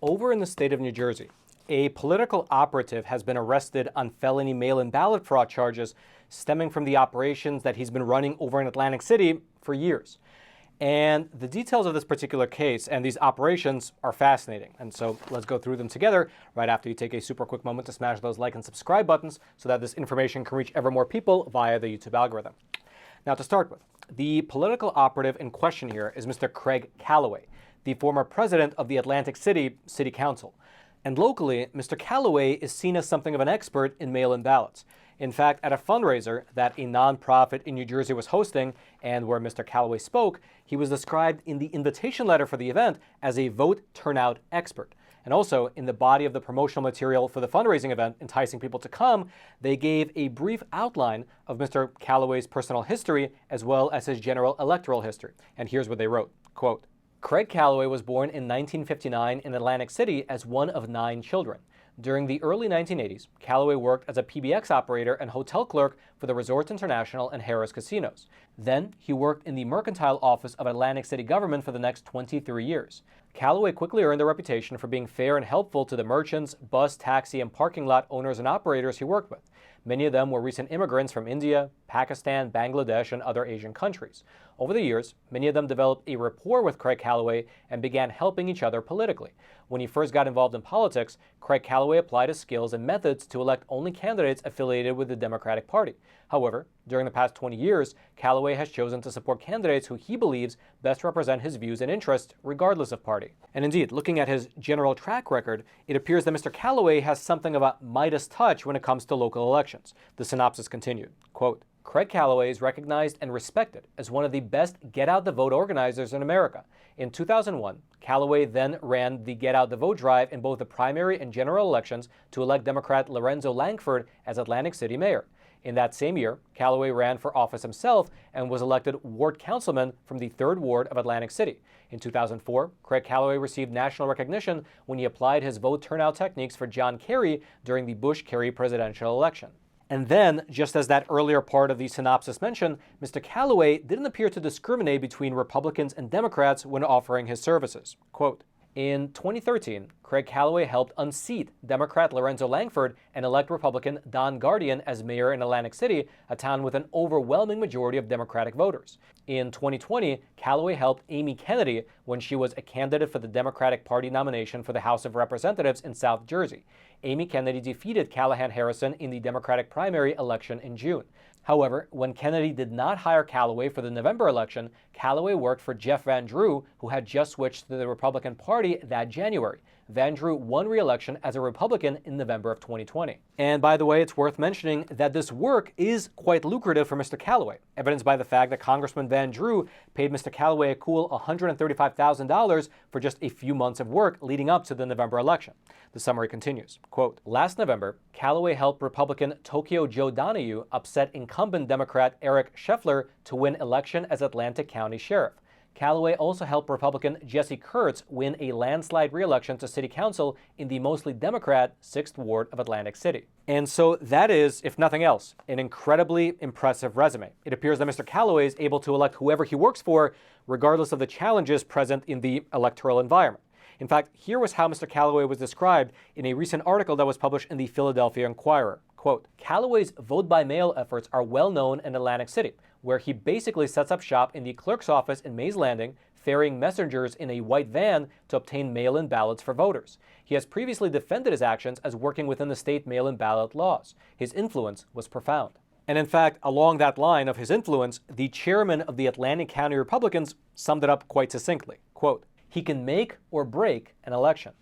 Over in the state of New Jersey, a political operative has been arrested on felony mail-in ballot fraud charges stemming from the operations that he's been running over in Atlantic City for years. And the details of this particular case and these operations are fascinating. And so let's go through them together right after you take a super quick moment to smash those like and subscribe buttons so that this information can reach ever more people via the YouTube algorithm. Now, to start with, the political operative in question here is Mr. Craig Callaway, the former president of the Atlantic City City Council. And locally, Mr. Callaway is seen as something of an expert in mail-in ballots. In fact, at a fundraiser that a nonprofit in New Jersey was hosting and where Mr. Callaway spoke, he was described in the invitation letter for the event as a vote turnout expert. And also, in the body of the promotional material for the fundraising event, enticing people to come, they gave a brief outline of Mr. Callaway's personal history as well as his general electoral history. And here's what they wrote, quote, Craig Callaway was born in 1959 in Atlantic City as one of 9 children. During the early 1980s, Callaway worked as a PBX operator and hotel clerk for the Resorts International and Harrah's casinos. Then, he worked in the mercantile office of Atlantic City government for the next 23 years. Callaway quickly earned a reputation for being fair and helpful to the merchants, bus, taxi, and parking lot owners and operators he worked with. Many of them were recent immigrants from India, Pakistan, Bangladesh, and other Asian countries. Over the years, many of them developed a rapport with Craig Callaway and began helping each other politically. When he first got involved in politics, Craig Callaway applied his skills and methods to elect only candidates affiliated with the Democratic Party. However, during the past 20 years, Callaway has chosen to support candidates who he believes best represent his views and interests, regardless of party. And indeed, looking at his general track record, it appears that Mr. Callaway has something of a Midas touch when it comes to local elections. The synopsis continued, quote, Craig Callaway is recognized and respected as one of the best get-out-the-vote organizers in America. In 2001, Callaway then ran the Get Out the Vote drive in both the primary and general elections to elect Democrat Lorenzo Langford as Atlantic City mayor. In that same year, Callaway ran for office himself and was elected ward councilman from the 3rd Ward of Atlantic City. In 2004, Craig Callaway received national recognition when he applied his vote turnout techniques for John Kerry during the Bush-Kerry presidential election. And then, just as that earlier part of the synopsis mentioned, Mr. Callaway didn't appear to discriminate between Republicans and Democrats when offering his services. Quote, in 2013, Craig Callaway helped unseat Democrat Lorenzo Langford and elect Republican Don Guardian as mayor in Atlantic City, a town with an overwhelming majority of Democratic voters. In 2020, Callaway helped Amy Kennedy when she was a candidate for the Democratic Party nomination for the House of Representatives in South Jersey. Amy Kennedy defeated Callahan Harrison in the Democratic primary election in June. However, when Kennedy did not hire Callaway for the November election, Callaway worked for Jeff Van Drew, who had just switched to the Republican Party that January. Van Drew won re-election as a Republican in November of 2020. And by the way, it's worth mentioning that this work is quite lucrative for Mr. Callaway, evidenced by the fact that Congressman Van Drew paid Mr. Callaway a cool $135,000 for just a few months of work leading up to the November election. The summary continues, quote, last November, Callaway helped Republican Tokyo Joe Donahue upset incumbent Democrat Eric Scheffler to win election as Atlantic County Sheriff. Callaway also helped Republican Jesse Kurtz win a landslide re-election to City Council in the mostly Democrat 6th Ward of Atlantic City. And so that is, if nothing else, an incredibly impressive resume. It appears that Mr. Callaway is able to elect whoever he works for, regardless of the challenges present in the electoral environment. In fact, here was how Mr. Callaway was described in a recent article that was published in the Philadelphia Inquirer. Quote, Callaway's vote-by-mail efforts are well known in Atlantic City, where he basically sets up shop in the clerk's office in Mays Landing, ferrying messengers in a white van to obtain mail-in ballots for voters. He has previously defended his actions as working within the state mail-in ballot laws. His influence was profound. And in fact, along that line of his influence, the chairman of the Atlantic County Republicans summed it up quite succinctly. Quote, he can make or break an election.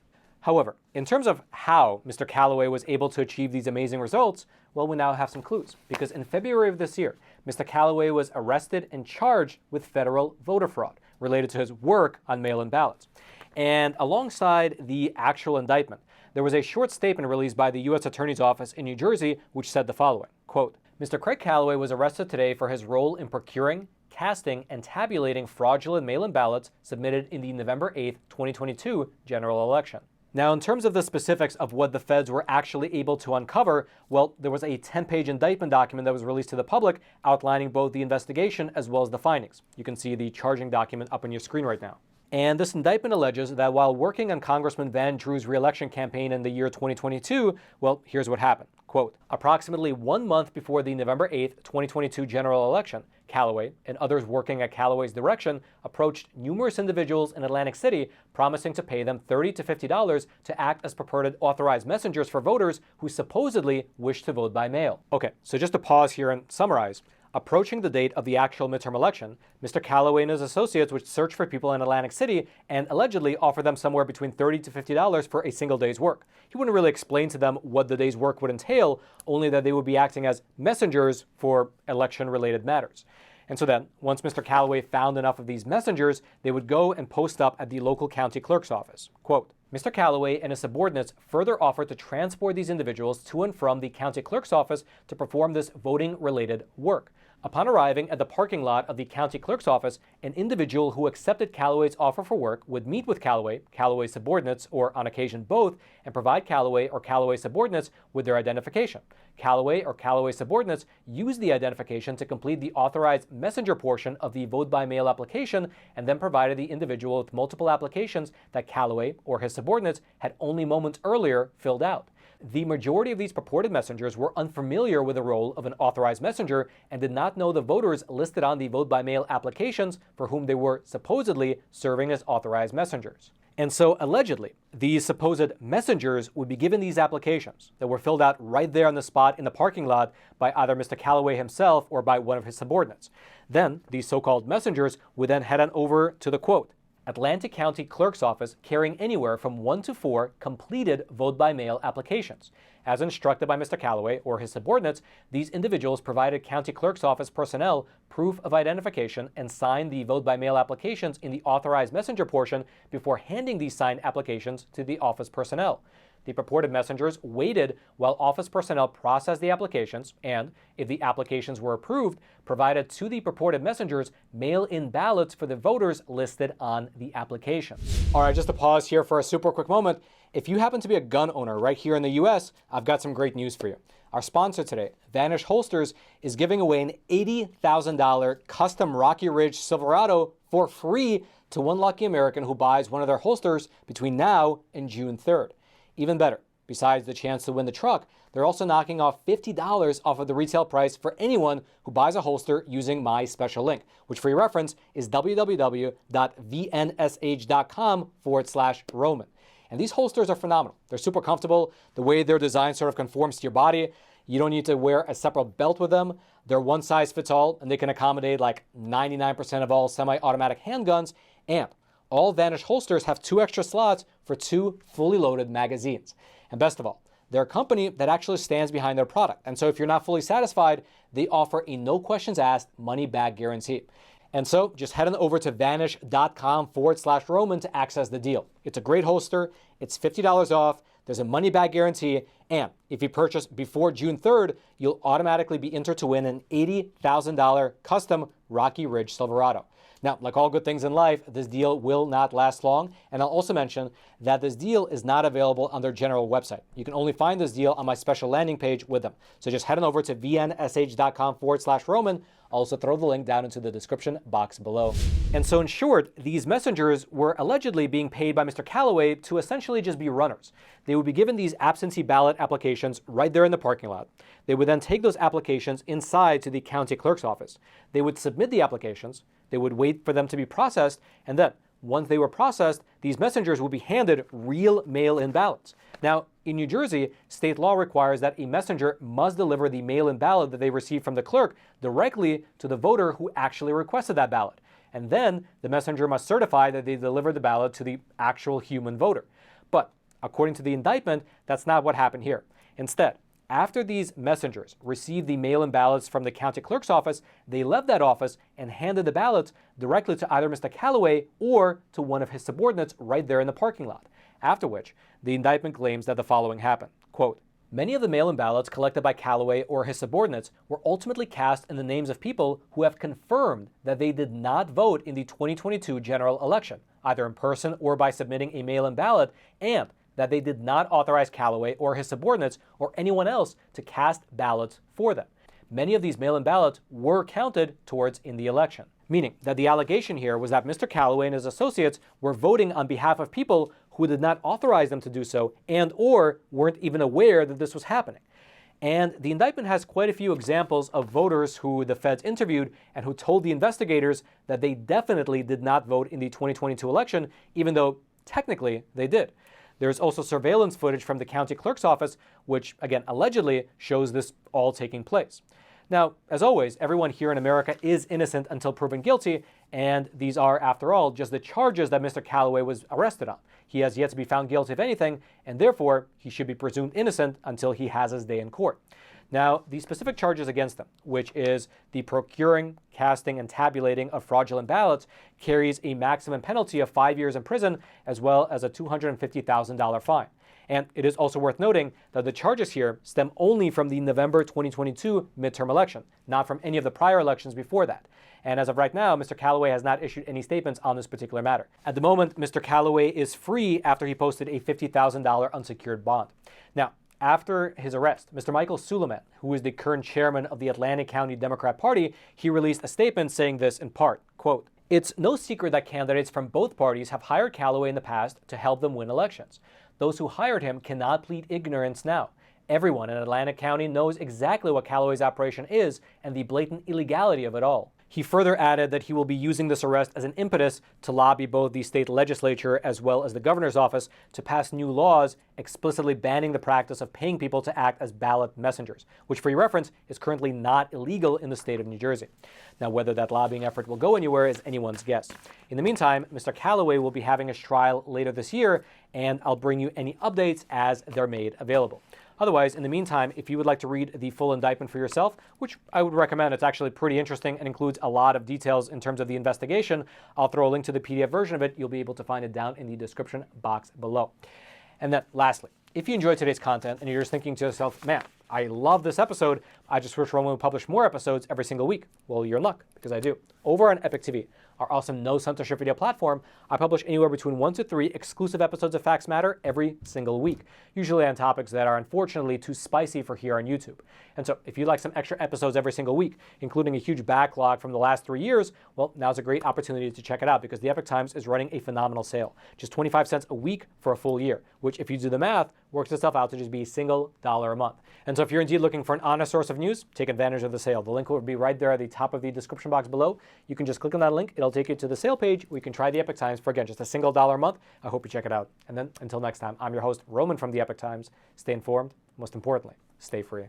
However, in terms of how Mr. Callaway was able to achieve these amazing results, well, we now have some clues. Because in February of this year, Mr. Callaway was arrested and charged with federal voter fraud related to his work on mail-in ballots. And alongside the actual indictment, there was a short statement released by the U.S. Attorney's Office in New Jersey, which said the following, quote, Mr. Craig Callaway was arrested today for his role in procuring, casting, and tabulating fraudulent mail-in ballots submitted in the November 8, 2022 general election. Now, in terms of the specifics of what the feds were actually able to uncover, well, there was a 10-page indictment document that was released to the public outlining both the investigation as well as the findings. You can see the charging document up on your screen right now. And this indictment alleges that while working on Congressman Van Drew's re-election campaign in the year 2022, well, here's what happened. Quote, approximately 1 month before the November 8th, 2022 general election, Callaway and others working at Callaway's direction approached numerous individuals in Atlantic City promising to pay them $30 to $50 to act as purported authorized messengers for voters who supposedly wish to vote by mail. Okay, so just to pause here and summarize. Approaching the date of the actual midterm election, Mr. Callaway and his associates would search for people in Atlantic City and allegedly offer them somewhere between $30 to $50 for a single day's work. He wouldn't really explain to them what the day's work would entail, only that they would be acting as messengers for election-related matters. And so then, once Mr. Callaway found enough of these messengers, they would go and post up at the local county clerk's office. Quote, Mr. Callaway and his subordinates further offered to transport these individuals to and from the county clerk's office to perform this voting-related work. Upon arriving at the parking lot of the county clerk's office, an individual who accepted Callaway's offer for work would meet with Callaway, Callaway's subordinates, or on occasion both, and provide Callaway or Callaway's subordinates with their identification. Callaway or Callaway's subordinates used the identification to complete the authorized messenger portion of the vote-by-mail application and then provided the individual with multiple applications that Callaway or his subordinates had only moments earlier filled out. The majority of these purported messengers were unfamiliar with the role of an authorized messenger and did not know the voters listed on the vote-by-mail applications for whom they were supposedly serving as authorized messengers. And so, allegedly, these supposed messengers would be given these applications that were filled out right there on the spot in the parking lot by either Mr. Callaway himself or by one of his subordinates. Then, these so-called messengers would then head on over to the, quote, Atlantic County Clerk's Office carrying anywhere from 1 to 4 completed vote-by-mail applications. As instructed by Mr. Callaway or his subordinates, these individuals provided County Clerk's Office personnel proof of identification and signed the vote-by-mail applications in the authorized messenger portion before handing these signed applications to the office personnel. The purported messengers waited while office personnel processed the applications and, if the applications were approved, provided to the purported messengers mail-in ballots for the voters listed on the applications. All right, just to pause here for a super quick moment. If you happen to be a gun owner right here in the U.S., I've got some great news for you. Our sponsor today, Vanish Holsters, is giving away an $80,000 custom Rocky Ridge Silverado for free to one lucky American who buys one of their holsters between now and June 3rd. Even better, besides the chance to win the truck, they're also knocking off $50 off of the retail price for anyone who buys a holster using my special link, which for your reference is www.vnsh.com/Roman. And these holsters are phenomenal. They're super comfortable. The way they're designed sort of conforms to your body. You don't need to wear a separate belt with them. They're one size fits all, and they can accommodate like 99% of all semi-automatic handguns. And all Vanish holsters have 2 extra slots for 2 fully loaded magazines. And best of all, they're a company that actually stands behind their product. And so if you're not fully satisfied, they offer a no questions asked money back guarantee. And so just head on over to vanish.com/Roman to access the deal. It's a great holster. It's $50 off. There's a money back guarantee. And if you purchase before June 3rd, you'll automatically be entered to win an $80,000 custom Rocky Ridge Silverado. Now, like all good things in life, this deal will not last long. And I'll also mention that this deal is not available on their general website. You can only find this deal on my special landing page with them. So just head on over to vnsh.com/Roman. I'll also throw the link down into the description box below. And so in short, these messengers were allegedly being paid by Mr. Callaway to essentially just be runners. They would be given these absentee ballot applications right there in the parking lot. They would then take those applications inside to the county clerk's office. They would submit the applications. They would wait for them to be processed, and then, once they were processed, these messengers would be handed real mail-in ballots. Now, in New Jersey, state law requires that a messenger must deliver the mail-in ballot that they receive from the clerk directly to the voter who actually requested that ballot. And then, the messenger must certify that they delivered the ballot to the actual human voter. But, according to the indictment, that's not what happened here. Instead, after these messengers received the mail-in ballots from the county clerk's office, they left that office and handed the ballots directly to either Mr. Callaway or to one of his subordinates right there in the parking lot. After which, the indictment claims that the following happened. Quote, many of the mail-in ballots collected by Callaway or his subordinates were ultimately cast in the names of people who have confirmed that they did not vote in the 2022 general election, either in person or by submitting a mail-in ballot, and that they did not authorize Callaway or his subordinates or anyone else to cast ballots for them. many of these mail-in ballots were counted towards in the election. Meaning that the allegation here was that Mr. Callaway and his associates were voting on behalf of people who did not authorize them to do so and or weren't even aware that this was happening. And the indictment has quite a few examples of voters who the feds interviewed and who told the investigators that they definitely did not vote in the 2022 election, even though technically they did. There's also surveillance footage from the county clerk's office, which, again, allegedly shows this all taking place. Now, as always, everyone here in America is innocent until proven guilty, and these are, after all, just the charges that Mr. Callaway was arrested on. He has yet to be found guilty of anything, and therefore, he should be presumed innocent until he has his day in court. Now, the specific charges against him, which is the procuring, casting, and tabulating of fraudulent ballots, carries a maximum penalty of 5 years in prison, as well as a $250,000 fine. And it is also worth noting that the charges here stem only from the November 2022 midterm election, not from any of the prior elections before that. And as of right now, Mr. Callaway has not issued any statements on this particular matter. At the moment, Mr. Callaway is free after he posted a $50,000 unsecured bond. Now, after his arrest, Mr. Michael Suleiman, who is the current chairman of the Atlantic County Democrat Party, he released a statement saying this in part, quote, "It's no secret that candidates from both parties have hired Callaway in the past to help them win elections. Those who hired him cannot plead ignorance now. Everyone in Atlantic County knows exactly what Callaway's operation is and the blatant illegality of it all." He further added that he will be using this arrest as an impetus to lobby both the state legislature as well as the governor's office to pass new laws explicitly banning the practice of paying people to act as ballot messengers, which, for your reference, is currently not illegal in the state of New Jersey. Now, whether that lobbying effort will go anywhere is anyone's guess. In the meantime, Mr. Callaway will be having his trial later this year, and I'll bring you any updates as they're made available. Otherwise, in the meantime, if you would like to read the full indictment for yourself, which I would recommend, it's actually pretty interesting and includes a lot of details in terms of the investigation, I'll throw a link to the PDF version of it. You'll be able to find it down in the description box below. And then lastly, if you enjoyed today's content and you're just thinking to yourself, man, I love this episode, I just wish Roman would publish more episodes every single week. Well, you're in luck, because I do. Over on Epoch TV, our awesome no censorship video platform, I publish anywhere between 1 to 3 exclusive episodes of Facts Matter every single week, usually on topics that are unfortunately too spicy for here on YouTube. And so if you'd like some extra episodes every single week, including a huge backlog from the last 3 years, well, now's a great opportunity to check it out because the Epoch Times is running a phenomenal sale. Just 25 cents a week for a full year, which if you do the math, works itself out to just be $1 a month. And so if you're indeed looking for an honest source of news, take advantage of the sale. The link will be right there at the top of the description box below. You can just click on that link. It'll take you to the sale page where you can try the Epoch Times for, again, just $1 a month. I hope you check it out. And then until next time, I'm your host, Roman from the Epoch Times. Stay informed. Most importantly, stay free.